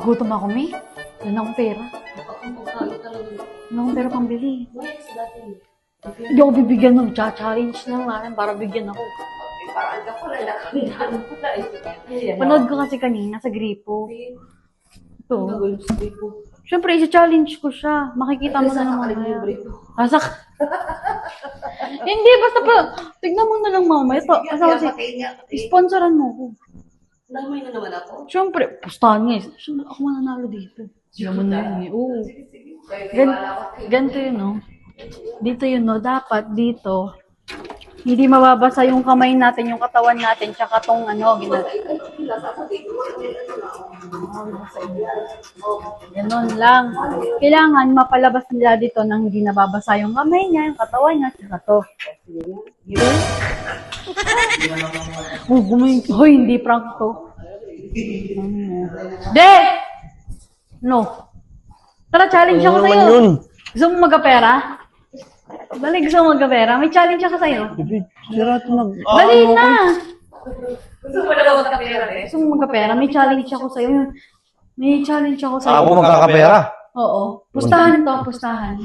Gutom ako, May. Wala akong pera. Wala akong pera pang bili. Hindi ako bibigyan ng challenge lang natin para bigyan ako. Parang ka pala, nakakindaan pala eh. Panood ko kasi kanina sa gripo. Ito. Gagawin sa gripo. Siyempre, isa-challenge ko siya. Makikita mo na naman mamaya. Asak. Hindi, basta pa. Tignan mo na lang mamaya. Ito, kasi sponsoran mo ko. Nalamay na naman ako. Siyempre, pustahan nga eh. Siyempre, ako mananalo dito. Yaman na yun eh. Oo. Ganito yun, no? Dito yun, no? Dapat dito, hindi mababasa yung kamay natin, yung katawan natin, tsaka tong ano, Ganon lang. Kailangan mapalabas nila dito nang hindi nababasa yung kamay niya, yung katawan niya, tsaka to. Oh, hoy, hindi prank to. De! No. Tara, challenge ako sa'yo. Gusto mo magkapera? Dali, gusto mo magkapera? May challenge ako sa'yo. Dali na! Gusto mo na ba magkapera eh? Gusto mo magkapera? May challenge ako sa'yo. May challenge ako sa'yo. Ako magkakapera? Oo. Pustahan to, pustahan.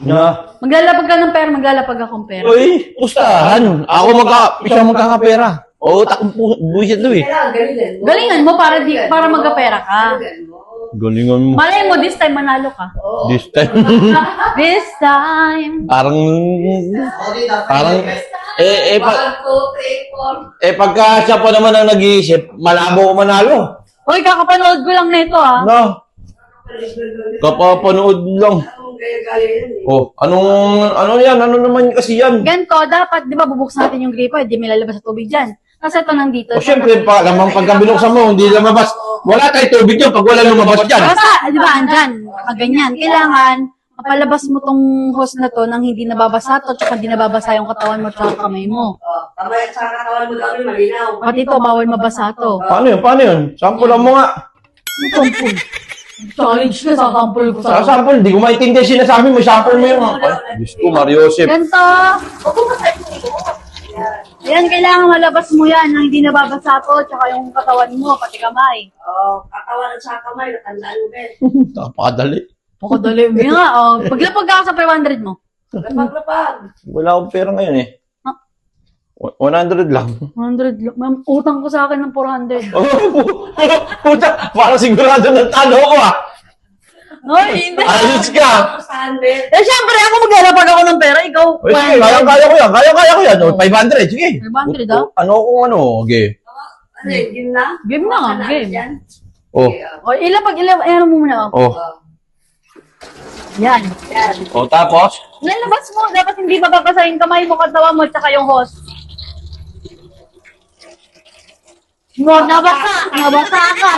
Na. Maglalapag ka ng pera, maglalapag akong pera. Uy, pustahan. Ako magkakapera. Oo, takong buwisit to eh. Kailangan galingan mo. Galingan mo para magkapera ka. Galingan mo. Galingan mo. Malay mo, this time manalo ka. This time. This time. parang, pagka siya po naman ang nag-iisip, malabo ko manalo. Hoy, kakapanood ko lang nito ah. No? Kapapanood lang. Oh, ano yan? Ano naman kasi yan? Ganito, dapat, di ba, bubuksan natin yung gripo, hindi may lalabas sa tubig dyan. Kasi ito nandito. O syempre, lamang pagka binuksan mo, hindi lumabas. Wala tayong tubig yun pag wala lumabas dyan. Basta, di ba, andyan, ganyan. Kailangan, mapalabas mo tong hose na to nang hindi nababasa to, tsaka hindi nababasa yung katawan mo tsaka kamay mo. Kamay at sa katawan mo dami malinaw. Pati ito, bawal mabasa to. Paano yun? Paano yun? Sample mo nga. Sample. Challenge na, sasample ko Sa sample, hindi ko maintindihan sinasabi mo. Sample mo yun. Ay, Diyos ko, Mario Joseph. Ganito. Yan, kailangan malabas mo yan nang hindi nababasa to, tsaka yung katawan mo, pati kamay. Katawan at sa kamay, natandaan mo Ben. Napakadali. Pakadali mo nga, oh. Paglapag ka sa 500 mo. Lapag-lapag. Wala akong pera ngayon eh. Ah. 100 lang. 100 lang. Ma'am, utang ko sa akin ng 400. Puta, parang sigurado ng talo ko ah. Ay, hindi. Ayos ka. Sandel. Eh, syempre, ako maglalapag ako ng pera. Ikaw, O sige, kaya ko yan. Kaya ko yan. O, 500, sige. 500 ah? Ano kung ano, okay. Ano yun, game na? Game na nga, game. Yan? Oh, O, ayan mo muna. Oh. oh. Yan. O, tapos? Lalabas mo. Dapat hindi mababasa yung kamay mo, katawan mo, tsaka yung hose. Nabasa ka.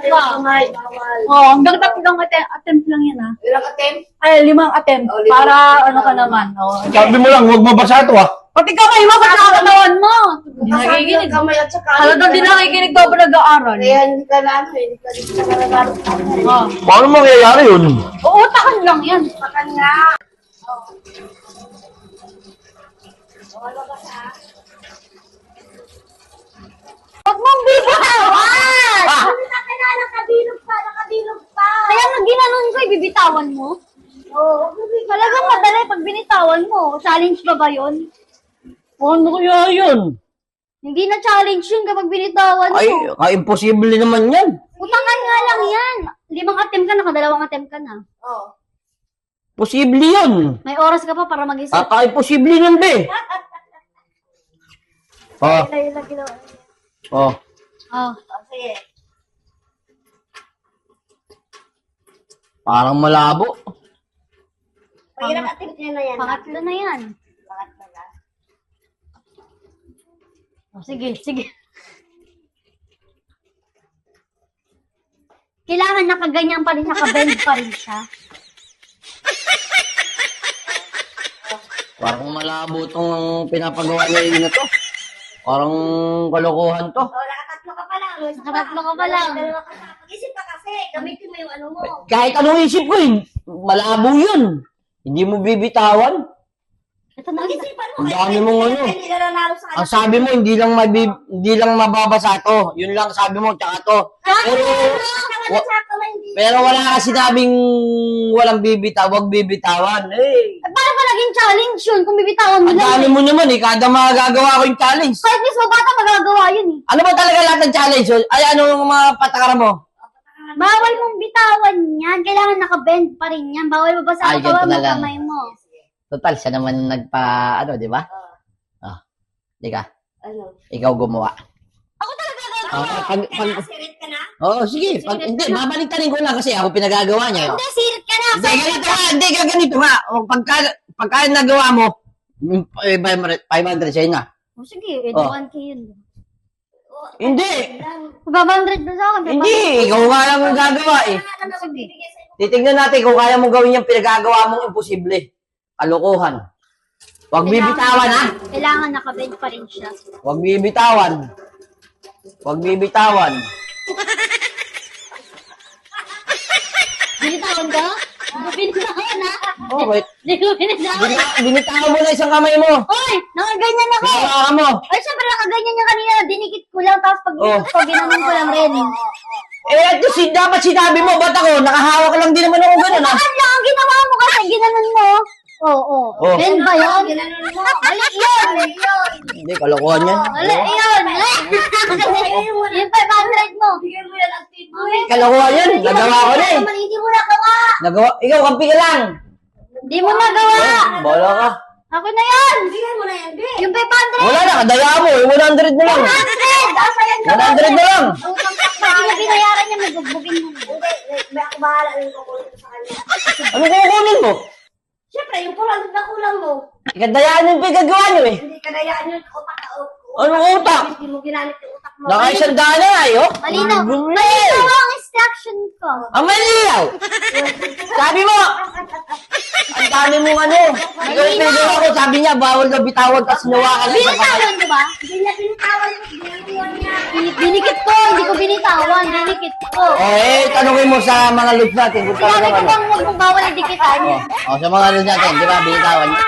Kamay, bawal. Oh, hanggang 3 attempt lang yan ah. Ilang attempt? Ay, 5 attempt. Oh, 5 Para attempt. ano ka naman. Oh. Sabi mo lang, huwag mabasa ito ah. Pati kamay mo, pati katawan mo. Hindi Kasama nakikinig. yung kamay at saka. Halatang di nakikinig daw pa nag-aaral. Kaya hindi ka na ano, hindi ka naglalaro sa kanya. Oh. Paano mangyayari yun? Uutakan lang yan. Pakan nga. Huwag mong bibitawan! Nakadilog pa. Kaya nga ginanon ko, ibibitawan mo. Oo. Talagang madali pag binitawan mo. Challenge ba yun? Ano kaya yun? Hindi na challenge yun kapag binitawan mo. Ay, imposible naman yan. Utakan nga lang yan. 5 attempt ka na, 2 attempt ka na. Oh. Posible yun. May oras ka pa para mag-isip. Imposible yun, be. Oh, oh. Oh. Sige. Parang malabo. Pag ilang attempt niya na yan. Pangatlo na yan. Pangatlo na. Oh, sige. Kailangan nakaganyan pa rin, nakabend pa rin siya. Parang malabo itong pinapagawa niya na to. Parang kalokohan to. Nakatatlo ka pa lang. Nakatatlo ka pa lang. Mag-isip ka kasi. Gamitin mo yung ano mo. Kahit anong isip ko, malabo yun. Hindi mo bibitawan. Ito na. Mag-isipan mo. Ang dami mong ano. Hindi na nanalo sa Ang sabi mo, hindi lang mababasa to. Yun lang sabi mo, tsaka to. Naman sa kamay Pero wala ka sinabing walang bibitaw, wag bibitawan. Eh, Paano ba naging challenge yun kung bibitawan mo ang lang? dami mo naman eh, kada magagawa ko yung challenge. Kahit mismo bata magagawa yun eh. Ano ba talaga lahat ng challenge? Ay, ano yung mga patakaran mo? Bawal mong bitawan yan. Kailangan nakabend pa rin yan. Bawal mabasa Ay, ang kawa ganito mo na lang. kamay mo. Total, siya naman di ba? Ah, di ka, Ano? ikaw gumawa. Ako talaga gagawin. Sirit ka na? Oo, sige. Hindi, babaliktarin ko lang kasi ako pinagagawa niya. Hindi, sirit ka na. Hindi, ganito nga. Hindi, ganito nga. O, pagka nagawa mo, 500 sa'yo na. O sige, Oh. 1K yun. Hindi. 500 na sa akin. Hindi. Ikaw nga lang ang gagawa eh. Titignan natin kung kaya mong gawin yung pinagagawa mong imposible. Kalokohan. Huwag bibitawan ha. Kailangan nakabend pa rin siya. Huwag bibitawan. Huwag bibitawan. Binitawan ka? Binitawan ha? Oh, wait. Hindi ko binitawan. Binitawan mo na isang kamay mo. Oy! Nakaganyan ako! Binawa mo. Ay, syempre nakaganyan niya kanina. Dinikit ko lang, tapos pag Oh. ko, ginanon ko lang rin. Eh, ito dapat sinabi mo. Ba't ako? Nakahawak lang din naman ako ganun ha. Saan lang ang ginawa mo kasi ginanon mo? Oo. Oh. Ben ba yun? Ginanon mo. Mali yun! Hindi, kalokohan yan. Mali yun! Yung 500 mo. Bigyan mo yan ang tito. Kalokohan yan. Nagawa ko na eh. Hindi mo nagawa. Nagawa. Ikaw, kampi ka lang. Hindi mo nagawa. Bala ka. Ako na yan. Bigyan mo na yan, Yung 500. Wala na, kadaya mo eh. 100 na lang. 100! Asa yan? 100 na lang. Utang ka pa. Hindi na binayaran niya, may bugbugin mo. Hindi, ako bahala yung kukunin ko sa kanya. Ano kukunin mo? Siyempre, yung 400 na kulang mo. Kadayaan yung pinagagawa nyo eh. Hindi ka nayaan yun, utak. Anong utak? Hindi mo ginamit yung utak mo. Nakaisandaan na eh, oh. Malinaw. Malinaw. Malinaw ang instruction ko. Ang malinaw. Sabi mo, ang dami mong ano. Ikaw yung pinagawa ko, sabi niya, bawal na bitawan kasi nawa ka lang. Binitawan ko ba? Hindi niya binitawan. Binikit ko, hindi ko binitawan. Binikit ko. Oh, eh, tanongin mo sa mga loods natin kung Sinabi talagang ko ano. bang huwag mong bawal ang dikitan? Oh, sa mga loods natin, di ba, binitawan niya.